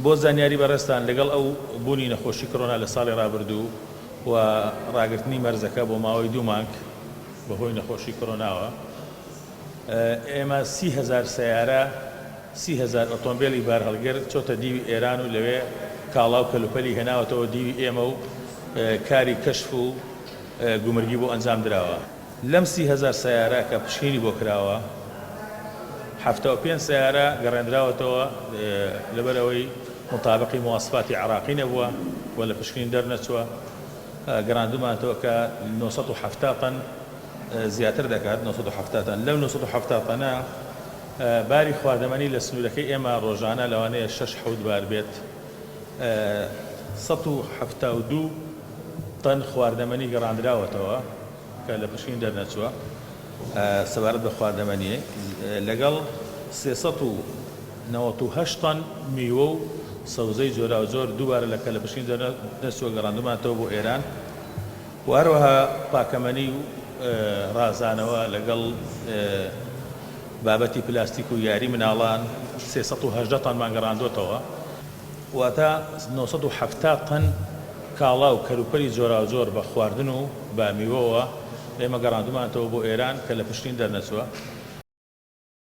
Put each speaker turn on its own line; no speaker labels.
بۆ زانیاری بەڕێستان لەگەڵ ئەو بوونی نەخۆشی کۆرۆنا لە ساڵی ڕابردوو و ڕاگررتنی مەرزەکە بۆ ماوەی 2 مانگ بەهۆی نەخۆشی کۆرۆناوە ئێمە 30,000 سەیارە 30,000 ئۆتۆمبیلی بار هەڵگر چۆتە دیوی ئێران و لەوێ کاڵا و کەلوپەلی هێناوەتەوە دیوی ئێمە و کاری کەشف و گومرگی بۆ ئەنجام درراوە. لەم 30,000 سەیارە کە پشکنی بۆ کراوە 75 سەیارە گەڕێنراوەتەوە لەبەرەوەی مطابقی مواصفاتی عراقی نەبووە و لە پشکنی دەرنەچووە گەڕاندومانەوە کە 970 تەن زیاتر دەکات 970 تەن لەو 970 تەنە باری خواردەمەنی لە سنوورەکەی ئێمە ڕۆژانە لەوانەیە 6-7 بار بێت 172 تەن خواردەمەنی گەڕاندراوەتەوە کە لە پشکنی دەرنەچووە سەبارەت بە خواردەمەنی لەگەڵ 398 تەن میوە و سەوزەی جۆرا و جۆر دووبارە لەکە لە پشکنی دەرنەچووە گەڕاندومانەوە بۆ ئێران و هەروەها پاکەمەنی و ڕازانەوە لەگەڵ بابەتی پلاستیک و یاری مناڵان 318 تەنمان گەڕاندوێتەوە واتە 970 تەن کاڵا و کەلوپەلی جۆرا و جۆر بە خواردن و بە میوەوە ئێمە گەڕاندومانەوە بۆ ئێران کە لە پشتین دەرنەچووە